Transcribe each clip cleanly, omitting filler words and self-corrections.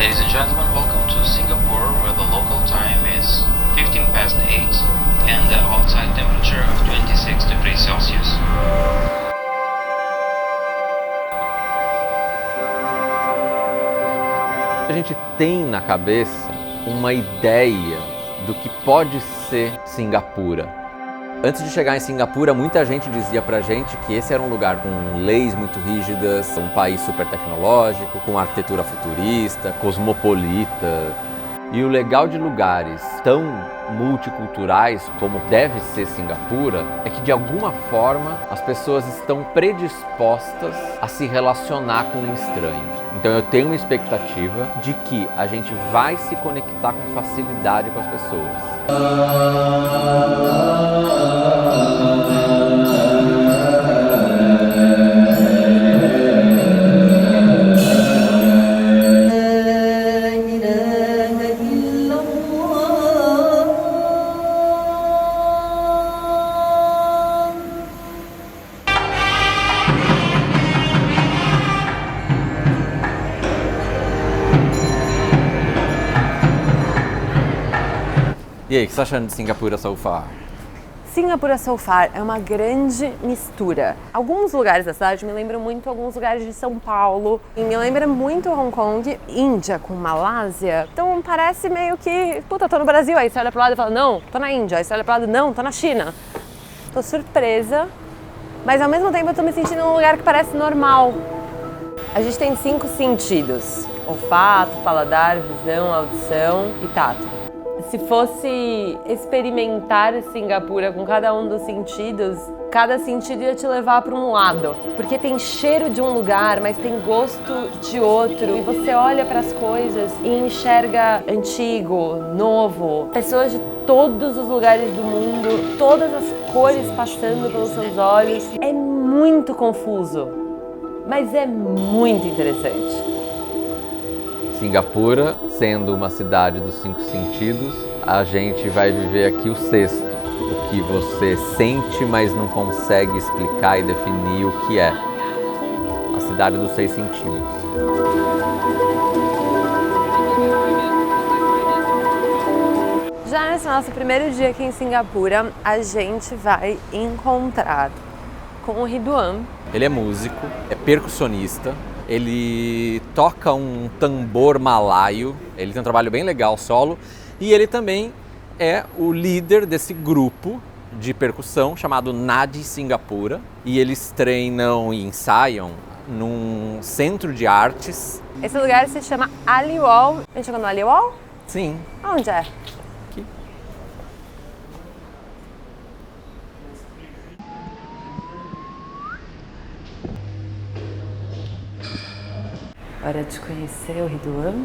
Ladies and gentlemen, welcome to Singapore, where the local time is 15 past 8 and the outside temperature of 26 degrees Celsius. A gente tem na cabeça uma ideia do que pode ser Singapura. Antes de chegar em Singapura, muita gente dizia pra gente que esse era um lugar com leis muito rígidas, um país super tecnológico, com arquitetura futurista, cosmopolita. E o legal de lugares tão multiculturais como deve ser Singapura é que de alguma forma as pessoas estão predispostas a se relacionar com o estranho. Então eu tenho uma expectativa de que a gente vai se conectar com facilidade com as pessoas. E aí, o que você está achando de Singapura so far? Singapura so far é uma grande mistura. Alguns lugares da cidade me lembram muito alguns lugares de São Paulo. E me lembra muito Hong Kong, Índia com Malásia. Então parece meio que, puta, tô no Brasil. Aí você olha pro lado e fala, não, tô na Índia. Aí você olha pro lado, não, tô na China. Tô surpresa, mas ao mesmo tempo eu tô me sentindo num lugar que parece normal. A gente tem 5 sentidos: olfato, paladar, visão, audição e tato. Se fosse experimentar Singapura com cada um dos sentidos, cada sentido ia te levar para um lado. Porque tem cheiro de um lugar, mas tem gosto de outro. E você olha para as coisas e enxerga antigo, novo, pessoas de todos os lugares do mundo, todas as cores passando pelos seus olhos. É muito confuso, mas é muito interessante. Singapura, sendo uma cidade dos 5 sentidos, a gente vai viver aqui o 6º, o que você sente, mas não consegue explicar e definir o que é. A cidade dos 6 sentidos. Já nesse nosso primeiro dia aqui em Singapura, a gente vai encontrar com o Ridwan. Ele é músico, é percussionista. Ele toca um tambor malaio, ele tem um trabalho bem legal solo, e ele também é o líder desse grupo de percussão chamado Nadi Singapura, e eles treinam e ensaiam num centro de artes. Esse lugar se chama Aliwal. A gente chegou no Aliwal? Sim. Onde é? Aqui. Hora de conhecer o Ridwan.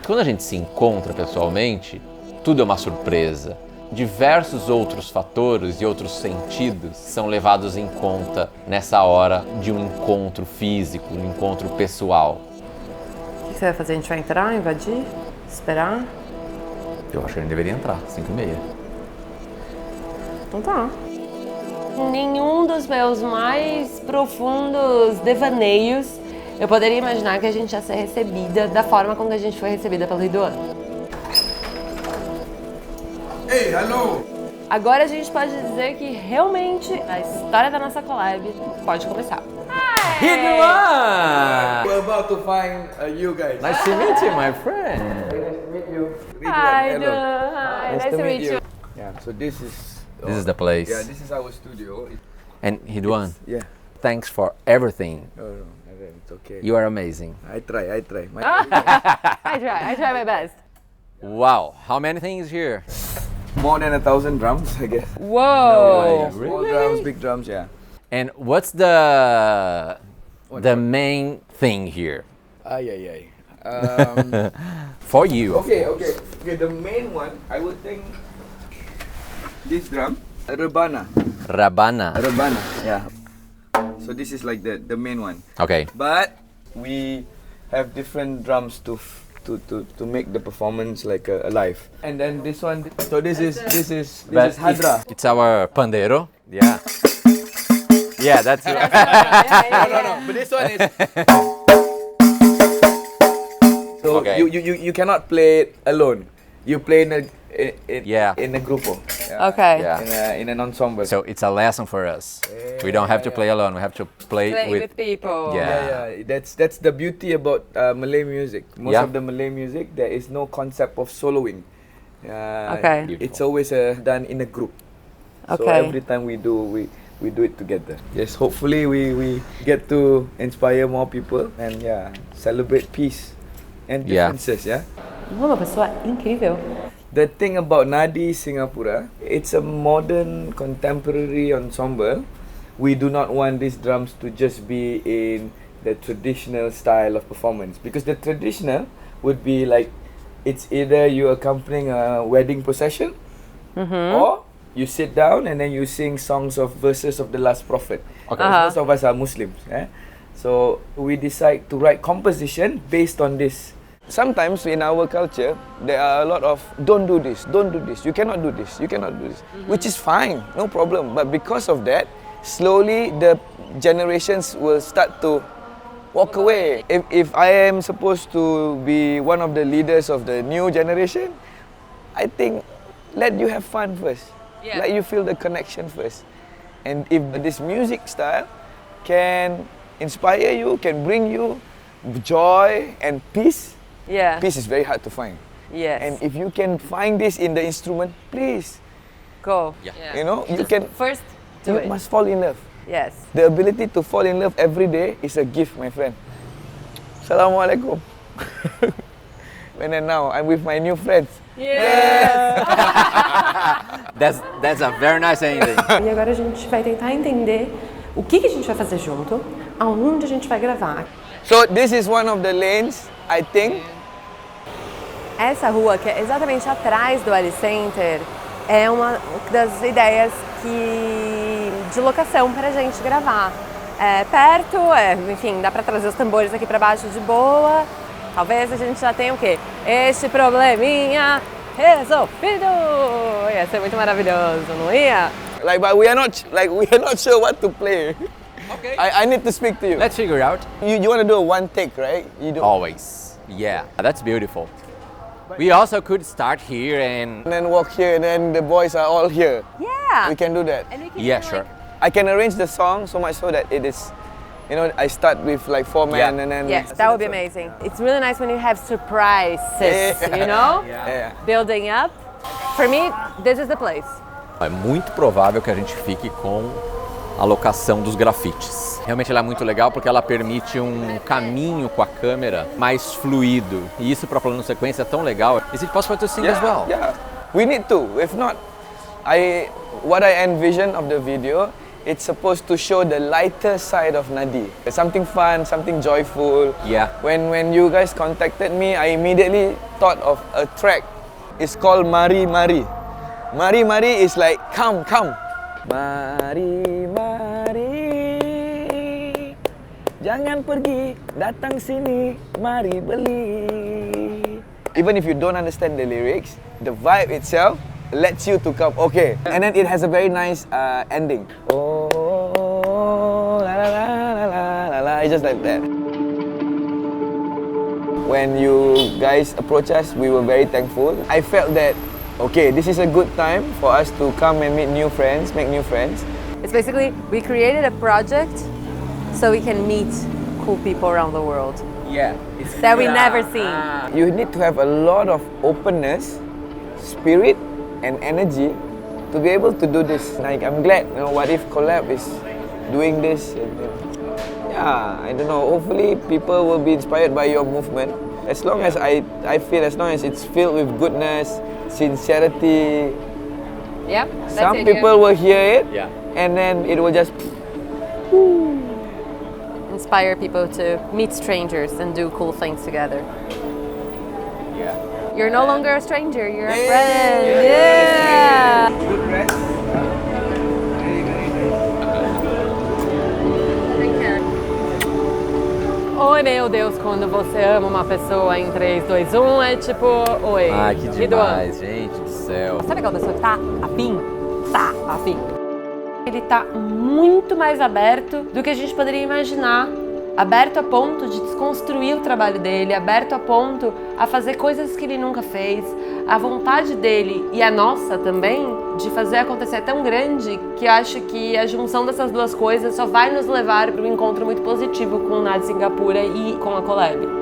Quando a gente se encontra pessoalmente, tudo é uma surpresa. Diversos outros fatores e outros sentidos são levados em conta nessa hora de um encontro físico, um encontro pessoal. O que você vai fazer? A gente vai entrar, invadir, esperar? Eu acho que a gente deveria entrar, 5h30. Então tá. Nenhum dos meus mais profundos devaneios eu poderia imaginar que a gente ia ser recebida da forma como a gente foi recebida pelo Ridwan. Hey, hello! Agora a gente pode dizer que realmente a história da nossa collab pode começar. Ridwan! We're about to find you guys. Nice to meet you, my friend. Nice to meet you. Hi, Hello. Hi, nice to meet you. Yeah, so this is the place. Yeah, this is our studio. And Ridwan, Yeah. thanks for everything. No, it's okay. You are amazing. I try. I try my best. Wow, how many things here? More than 1,000 drums, I guess. Whoa! Yeah, small drums, big drums, yeah. And what's the main thing here Ay. for you? Okay. The main one, I would think this drum, Rebana. Rabana. Yeah. So this is like the main one. Okay. But we have different drums to make the performance like alive. And then this one, so this is Hadra. It's our pandero. Yeah. Yeah, that's it. No. But this one is. So Okay. you cannot play it alone. You play in a Yeah. in a grupo. Okay. Yeah. In an ensemble. So it's a lesson for us. We don't have to play alone. We have to play Play with. with people. Yeah. That's the beauty about Malay music. Most Yeah. of the Malay music, there is no concept of soloing. Okay. It's always done in a group. So Okay. every time we do it together. Yes, hopefully we get to inspire more people and celebrate peace and Yeah. differences. Yeah. Uma pessoa incrível. The thing about Nadi Singapura, it's a modern contemporary ensemble. We do not want these drums to just be in the traditional style of performance, because the traditional would be like, it's either you accompanying a wedding procession or you sit down and then you sing songs of verses of the last prophet. Okay. Most of us are Muslims. So we decide to write composition based on this. Sometimes in our culture, there are a lot of don't do this, you cannot do this, you cannot do this, which is fine, no problem. But because of that, slowly the generations will start to walk away. If I am supposed to be one of the leaders of the new generation, I think let you have fun first. Yeah. Let you feel the connection first. And if this music style can inspire you, can bring you joy and peace, Yeah. peace is very hard to find. Yes. And if you can find this in the instrument, please, Go. Yeah. you know, you can, First, do you it. must fall in love. Yes. The ability to fall in love every day is a gift, my friend. Assalamualaikum. And then now I'm with my new friends. Yes. That's a very nice ending. E agora a gente vai tentar entender o que a gente vai fazer junto, aonde a gente vai gravar. So this is one of the lanes, I think. Essa rua, que é exatamente atrás do Ali Center, é uma das ideias de locação para a gente gravar. É perto, enfim, dá para trazer os tambores aqui para baixo de boa. Talvez a gente já tenha o quê? Este probleminha resolvido! Ia ser muito maravilhoso, não ia? But we are not sure what to play. Okay. I need to speak to you. Let's figure out. You want to do a one take, right? You do. Always. Yeah. That's beautiful. We also could start here and. And then walk here, and then the boys are all here. Yeah! We can do that. And we can Yeah, do, sure. I can arrange the song so much so that it is, you know, I start with like 4 men Yeah. and then. Yes, that would be amazing. It's really nice when you have surprises, you know? Yeah. Building up. For me, this is the place. É muito provável que a gente fique com a locação dos grafites. Realmente ela é muito legal porque ela permite um caminho com a câmera mais fluido. E isso para plano sequência é tão legal. Is it possible to sing as well? Yeah. We need to. If not, what I envision of the video, it's supposed to show the lighter side of Nadi. Something fun, something joyful. Yeah. When you guys contacted me, I immediately thought of a track. It's called Mari Mari. Mari Mari is like come. Mari mari, jangan pergi, datang sini, mari beli. Even if you don't understand the lyrics, the vibe itself lets you to come. Okay, and then it has a very nice ending. Oh, la la la la la la, it's just like that. When you guys approached us, we were very thankful. I felt that, okay, this is a good time for us to come and meet new friends, make new friends. It's basically, we created a project so we can meet cool people around the world Yeah. that we never seen. You need to have a lot of openness, spirit, and energy to be able to do this. Like, I'm glad, you know, What If Collab is doing this. Yeah, I don't know. Hopefully, people will be inspired by your movement. As long as I feel, as long as it's filled with goodness, sincerity, Yep, that's some it, people will hear it, Yeah. and then it will just. inspire people to meet strangers and do cool things together. Yeah. You're no longer a stranger, you're a friend. Yeah. Good friends. Oi, meu Deus, quando você ama uma pessoa em 3, 2, 1, é tipo, oi. Ai, que E do ano? demais, gente do céu. Sabe aquela pessoa que tá afim? Tá afim. Ele tá muito mais aberto do que a gente poderia imaginar aberto a ponto de desconstruir o trabalho dele, aberto a ponto a fazer coisas que ele nunca fez. A vontade dele e a nossa também de fazer acontecer é tão grande que eu acho que a junção dessas duas coisas só vai nos levar para um encontro muito positivo com o NAD Singapura e com a Collab.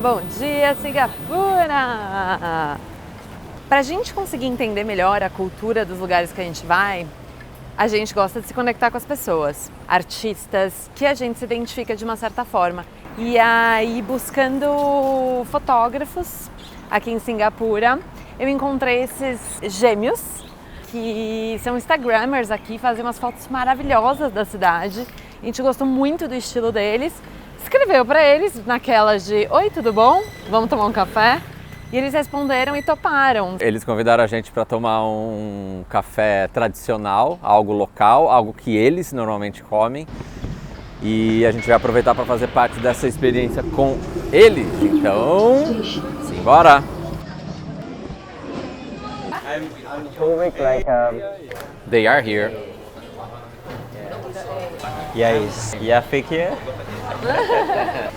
Bom dia, Singapura! Para a gente conseguir entender melhor a cultura dos lugares que a gente vai, a gente gosta de se conectar com as pessoas, artistas, que a gente se identifica de uma certa forma. E aí, buscando fotógrafos aqui em Singapura, eu encontrei esses gêmeos, que são instagrammers aqui, fazem umas fotos maravilhosas da cidade. A gente gostou muito do estilo deles. Escreveu para eles naquelas de "Oi, tudo bom? Vamos tomar um café?" E eles responderam e toparam. Eles convidaram a gente para tomar um café tradicional, algo local, algo que eles normalmente comem. E a gente vai aproveitar para fazer parte dessa experiência com eles. Então, simbora! They are here. Yes. Yeah, fake here.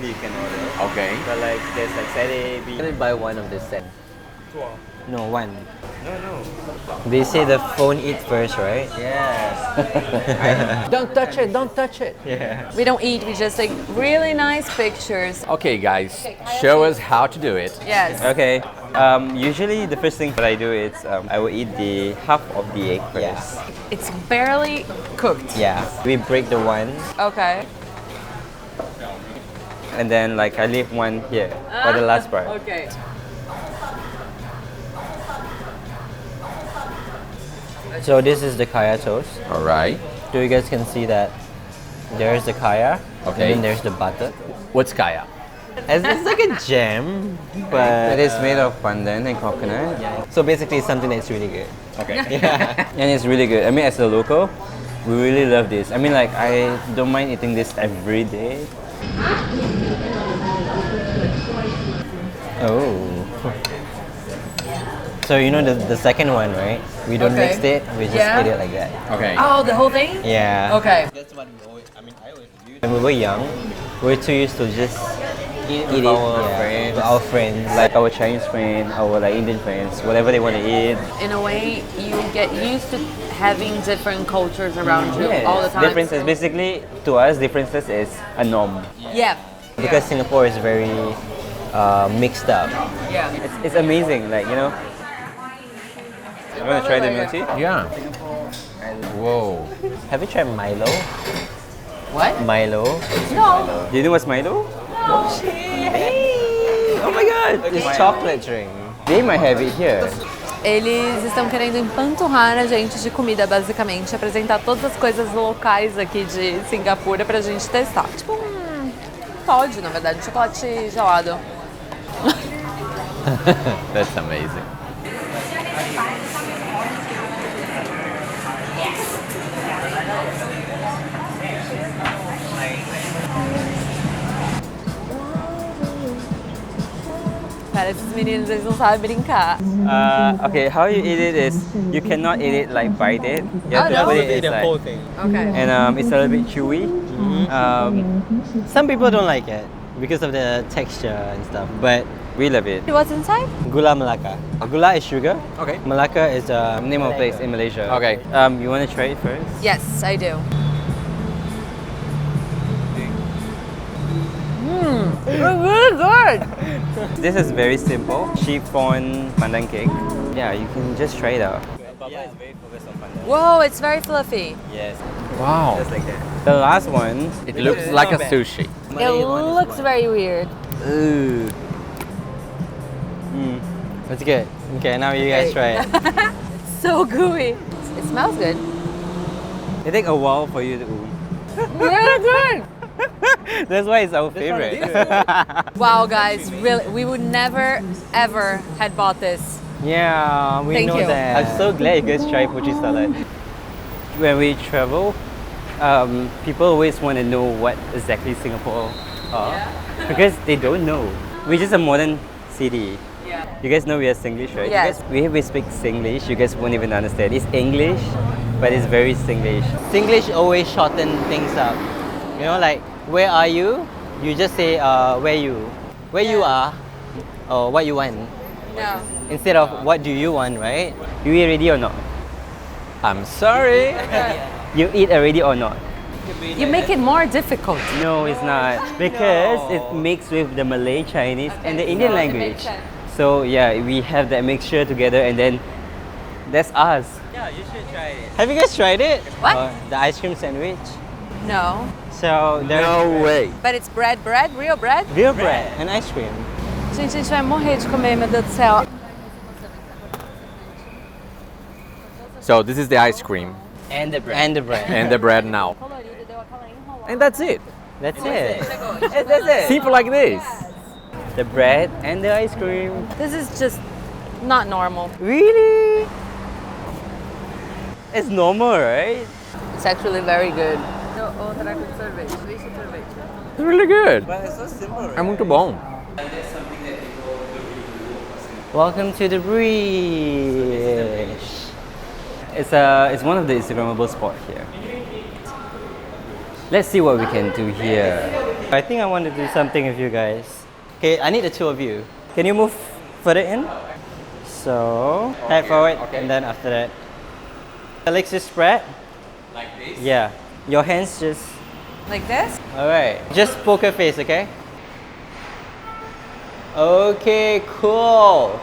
You can order. Okay. But like there's like Saturday. Can I buy one of this set? No, one. No. They say the phone eat first, right? Yes. Don't touch it, don't touch it. Yeah. We don't eat, we just take really nice pictures. Okay, guys, show us how to do it. Yes. Okay. Usually the first thing that I do is I will eat the half of the egg first. It's barely cooked. Yeah. We break the one, Okay. and then like I leave one here for the last part. Okay. So this is the kaya toast. All right. So you guys can see that there's the kaya, Okay. and then there's the butter. What's kaya? It's like a jam, but it is made of pandan and coconut. So basically, it's something that's really good. Okay. Yeah, and it's really good. I mean, as a local, we really love this. I mean, like I don't mind eating this every day. Oh. So you know the second one, right? We don't Okay. mix it. We just Yeah. eat it like that. Okay. Oh, the whole thing? Yeah. Okay. When we were young, we were too used to just eat it friends. with our friends, like our Chinese friends, our like Indian friends, whatever they want to eat. In a way, you get used to having different cultures around you all the time. Differences, basically, to us, differences is a norm Yeah. because Singapore is very mixed up. Yeah. It's amazing, like you know. You want to try the milk tea? Yeah. Whoa. Have you tried Milo? What? Milo. No. Do you know what's Milo? Hey! Oh my God! It's chocolate drink. They might have it here. Eles estão querendo empanturrar a gente de comida, basicamente, apresentar todas as coisas locais aqui de Singapura pra gente testar. Tipo Todd, na verdade, chocolate gelado. That's amazing. Cara, esses meninos, eles não sabem brincar. Okay, how you eat it is you cannot eat it like bite it. You have to no? put it inside. Okay. And it's a little bit chewy. Some people don't like it because of the texture and stuff, but We love it. What's inside? Gula Melaka. Gula is sugar. Okay. Malacca is a Name of place in Malaysia. Okay. You want to try it first? Yes, I do. Really good. This is very simple. Chiffon pandan cake. Yeah, you can just try it out. Baba is very focused on pandan. Whoa, it's very fluffy. Yes, Wow. just like that. The last one. It looks like a sushi. It looks very weird. Ooh. That's good. Okay, now you guys try it. So gooey. It smells good. It takes a while for you to. Really good. That's why it's our favorite. Wow, guys, really, we would never ever had bought this. Yeah, we Thank know you. that. I'm so glad you guys try Fuji salad. When we travel, people always want to know what exactly Singapore are because they don't know. We're just a modern city. Yeah. You guys know we are Singlish, right? Yes. You guys, we speak Singlish, you guys won't even understand. It's English, but it's very Singlish. Singlish always shorten things up. You know, like, where are you? You just say, where you are, or what you want. No. Instead of, what do you want, right? You eat already or not? I'm sorry. You eat already or not? You make it more difficult. No, it's not. Because it mixed with the Malay, Chinese, and the Indian language. So yeah, we have that mixture together, and then that's us. Yeah, you should try it. Have you guys tried it? What? The ice cream sandwich. No. So there's No way. But it's bread, real bread? real bread and ice cream. Gente, a gente vai morrer de comer, meu Deus do céu. So this is the ice cream And the bread. And the bread. and the bread now. And that's it. That's it. That's it. Simple like this. The bread and the ice cream. This is just not normal. Really? It's normal, right? It's actually very good. It's really good. But it's so simple, right? É muito bom. Welcome to the bridge. It's one of the Instagrammable spots here. Let's see what we can do here. I think I want to do something with you guys. Okay, I need the two of you. Can you move further in? So, head forward, and then after that, the legs just spread. Like this? Yeah, your hands just. Like this? Alright, just poker face, okay? Okay, cool.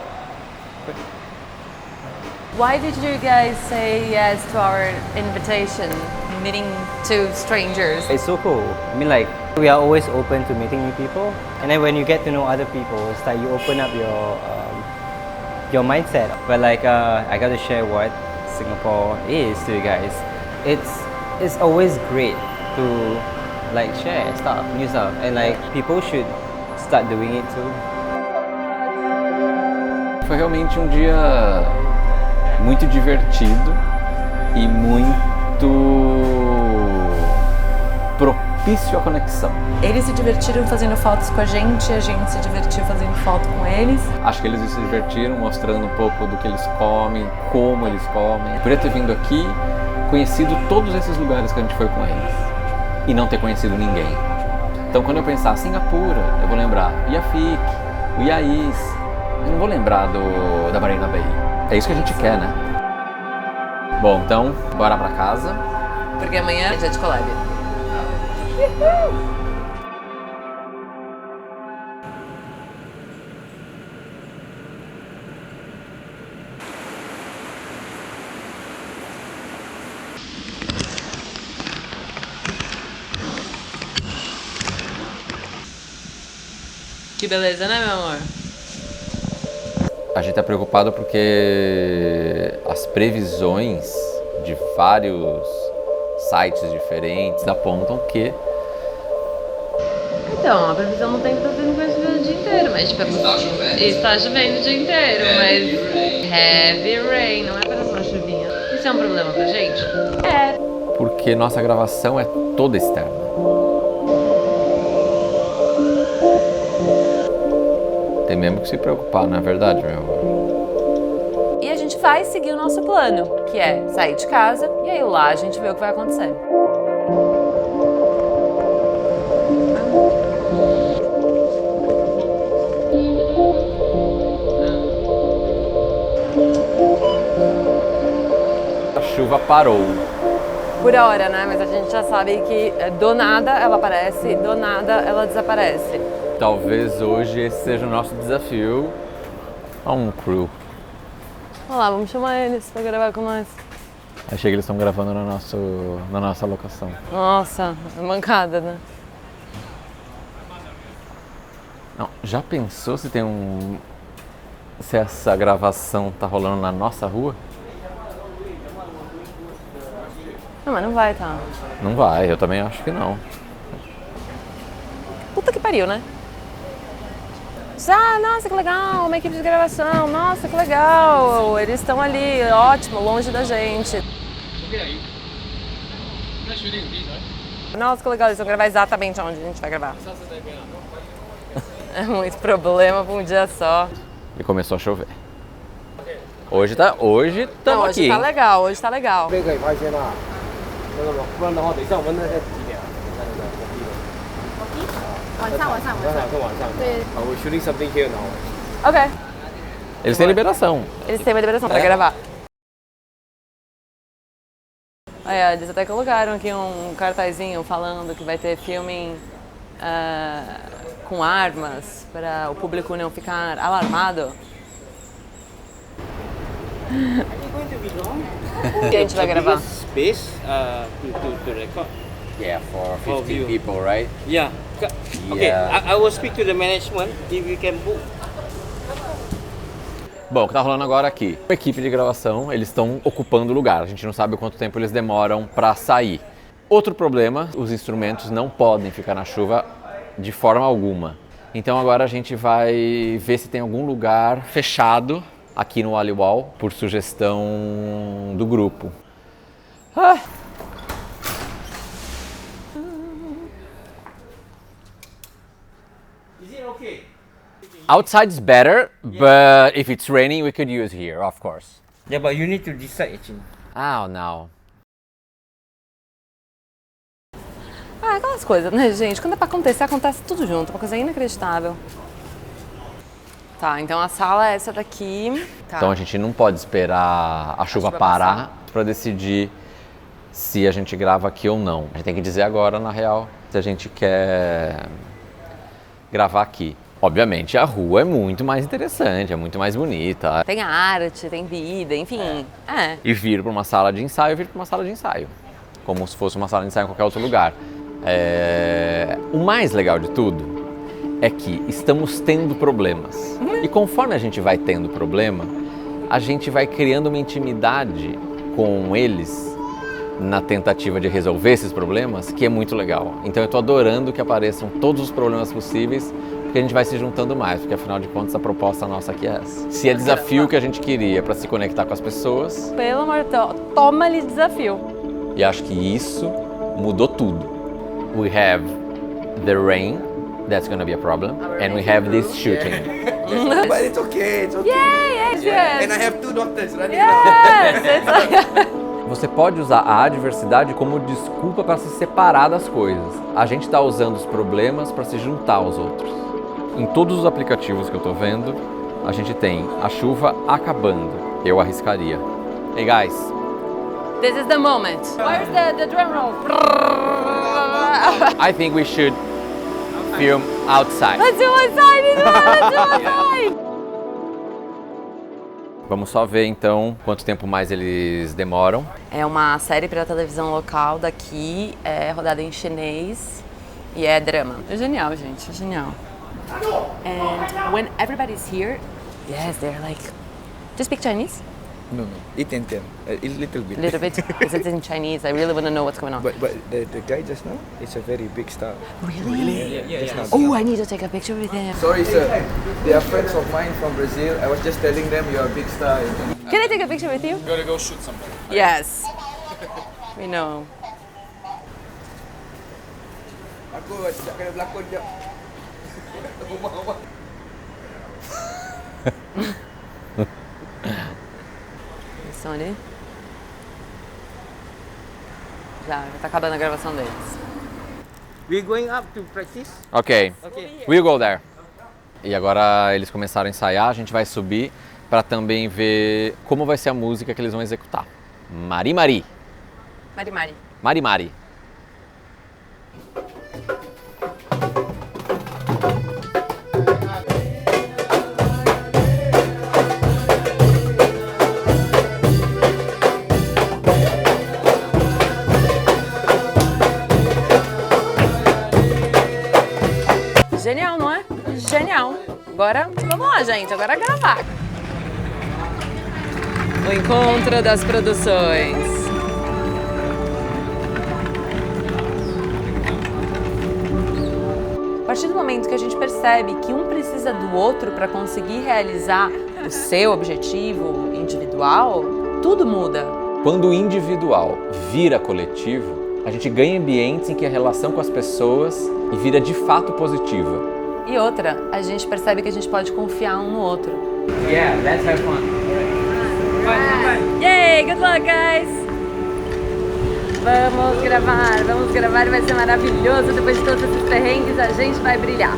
Why did you guys say yes to our invitation? Meeting two strangers. It's so cool. I mean, like, we are always open to meeting new people, and then when you get to know other people, it's like you open up your mindset. But like, I got to share what Singapore is to you guys. It's always great to like share stuff, new stuff, and like people should start doing it too. Foi realmente um dia muito divertido e muito propício à conexão. Eles se divertiram fazendo fotos com a gente se divertiu fazendo foto com eles. Acho que eles se divertiram mostrando um pouco do que eles comem, como eles comem. Por eu ter vindo aqui, conhecido todos esses lugares que a gente foi com eles e não ter conhecido ninguém. Então quando eu pensar Singapura, eu vou lembrar Iafik, o Iais, eu não vou lembrar da Marina Bay. É isso que a gente quer, né? Bom, então, bora pra casa. Porque amanhã é dia de collab. Que beleza, né, meu amor? A gente tá preocupado porque as previsões de vários sites diferentes apontam que Então, a previsão não tem que estar sendo que vai chover o dia inteiro, mas tipo, está chovendo o dia inteiro, mas heavy rain, não é apenas uma chuvinha. Isso é um problema pra gente? É. porque nossa gravação é toda externa. Tem mesmo que se preocupar, não é verdade, meu amor? E a gente vai seguir o nosso plano, que é sair de casa e aí lá a gente vê o que vai acontecer. A chuva parou. Por hora, né? Mas a gente já sabe que do nada ela aparece, do nada ela desaparece. Talvez hoje esse seja o nosso desafio a um crew. Olha lá, vamos chamar eles pra gravar com nós. Achei que eles estão gravando na nossa locação. Nossa, mancada, né? Não, já pensou se se essa gravação tá rolando na nossa rua? Não, mas não vai, tá? Não vai, eu também acho que não. Puta que pariu, né? Ah, nossa, que legal, uma equipe de gravação, nossa, que legal, eles estão ali, ótimo, longe da gente. Nossa, que legal, eles vão gravar exatamente onde a gente vai gravar. É muito problema pra um dia só. e começou a chover. Hoje estamos Hoje aqui, tá hein? legal, hoje tá legal. 可以拍先啦。不然的话，等一下我们那个几点啊？晚上。晚上。对。 We're shooting something here now. Ok. Eles têm liberação. Eles têm uma liberação pra gravar. Aí, eles até colocaram aqui um cartazinho falando que vai ter filming com armas para o público não ficar alarmado. O que a gente vai gravar? Space to record. Yeah, for For 15 view. people, right? Yeah. Okay, Yeah. I will speak to the management if you can book. Bom, o que tá rolando agora aqui? A equipe de gravação, eles estão ocupando o lugar. A gente não sabe quanto tempo eles demoram para sair. Outro problema, os instrumentos não podem ficar na chuva de forma alguma. Então agora a gente vai ver se tem algum lugar fechado aqui no Aliwal, por sugestão do grupo. Ah. Is it okay? Outside's better, but if it's raining, we could use here, of course. Yeah, but you need to decide actually. Oh, no. Aquelas coisas, né, gente? Quando é pra acontecer, acontece tudo junto. Uma coisa inacreditável. Tá, então a sala é essa daqui. Tá. Então a gente não pode esperar a chuva parar para decidir se a gente grava aqui ou não. A gente tem que dizer agora, na real, se a gente quer gravar aqui. Obviamente a rua é muito mais interessante, é muito mais bonita. Tem arte, tem vida, enfim. É. E vir para uma sala de ensaio, vir para uma sala de ensaio. Como se fosse uma sala de ensaio em qualquer outro lugar. O mais legal de tudo é que estamos tendo problemas. E conforme a gente vai tendo problema, a gente vai criando uma intimidade com eles na tentativa de resolver esses problemas, que é muito legal. Então eu tô adorando que apareçam todos os problemas possíveis, porque a gente vai se juntando mais, porque afinal de contas a proposta nossa aqui é essa. Se é desafio que a gente queria para se conectar com as pessoas, Pelo amor de Deus, toma-lhe desafio. e acho que isso mudou tudo. We have the rain, that's gonna be a problem, and we have this shooting. But it's okay, it's okay. Yes. And I have 2 daughters running Yes. Você pode usar a adversidade como desculpa para se separar das coisas. A gente está usando os problemas para se juntar aos outros. Em todos os aplicativos que eu tô vendo, a gente tem a chuva acabando. Eu arriscaria. Hey guys, This is the moment. Where's the drum roll? I think we should film outside. Let's do outside. Let's do outside. Vamos só ver então quanto tempo mais eles demoram. É uma série para televisão local daqui, é rodada em chinês e é drama. É genial, gente, é genial. And when everybody's here, yes, they're like, do you speak Chinese? No, Itentian, a little bit. A little bit, because it's in Chinese. I really want to know what's going on. But the guy just now is a very big star. Really? Just now. Oh, I need to take a picture with him. Sorry, sir. They are friends of mine from Brazil. I was just telling them you are a big star. Can I take a picture with you? Gotta go shoot somebody. Yes. We know. Aku sekejap kena berlakon sekejap. Eles estão ali. Já tá acabando a gravação deles. We're going up to practice. Ok, Okay. we'll go there. E agora eles começaram a ensaiar, a gente vai subir para também ver como vai ser a música que eles vão executar. Mari Mari. Mari Mari. Mari Mari. Genial, não é? Genial. Agora, vamos lá, gente. Agora é gravar. O encontro das produções. A partir do momento que a gente percebe que um precisa do outro para conseguir realizar o seu objetivo individual, tudo muda. Quando o individual vira coletivo, a gente ganha ambientes em que a relação com as pessoas vira de fato positiva. E outra, a gente percebe que a gente pode confiar um no outro. Yeah, let's have fun. Yay, good luck, guys! Vamos gravar, vai ser maravilhoso. Depois de todos esses perrengues, a gente vai brilhar.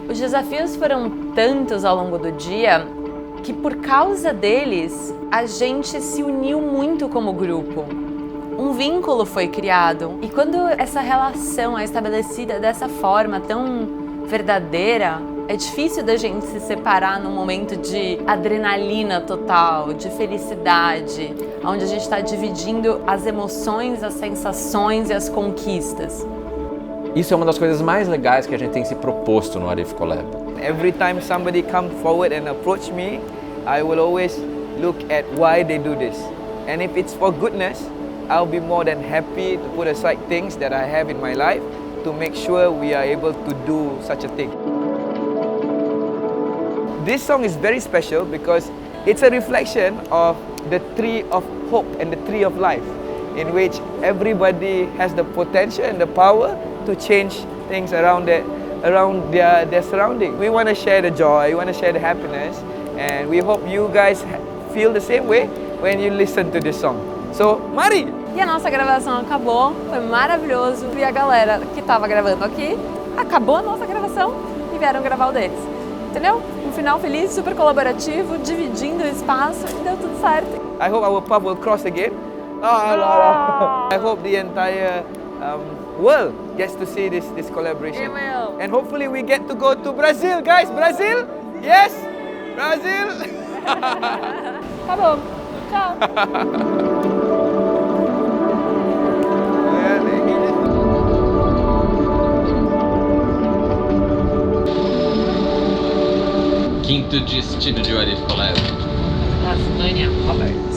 Os desafios foram tantos ao longo do dia que, por causa deles, a gente se uniu muito como grupo. Um vínculo foi criado e quando essa relação é estabelecida dessa forma tão verdadeira, é difícil da gente se separar num momento de adrenalina total, de felicidade, onde a gente está dividindo as emoções, as sensações e as conquistas. Isso é uma das coisas mais legais que a gente tem se proposto no Arif Collab. Every time somebody come forward and approach me, I will always look at why they do this. And if it's for goodness, I'll be more than happy to put aside things that I have in my life to make sure we are able to do such a thing. This song is very special because it's a reflection of the tree of hope and the tree of life, in which everybody has the potential and the power to change things around their surrounding. We want to share the joy, we want to share the happiness, and we hope you guys feel the same way when you listen to this song. So, mari! E a nossa gravação acabou, foi maravilhoso. E a galera que estava gravando aqui, acabou a nossa gravação e vieram gravar o deles. Entendeu? Um final feliz, super colaborativo, dividindo o espaço e deu tudo certo. I hope our path will cross again. I hope the entire world gets to see this collaboration. It will. And hopefully we get to go to Brazil, guys. Brazil? Yes? Brazil? Tá bom. Tchau. Quinto destino de Arif Collab. Tasmania, Robert.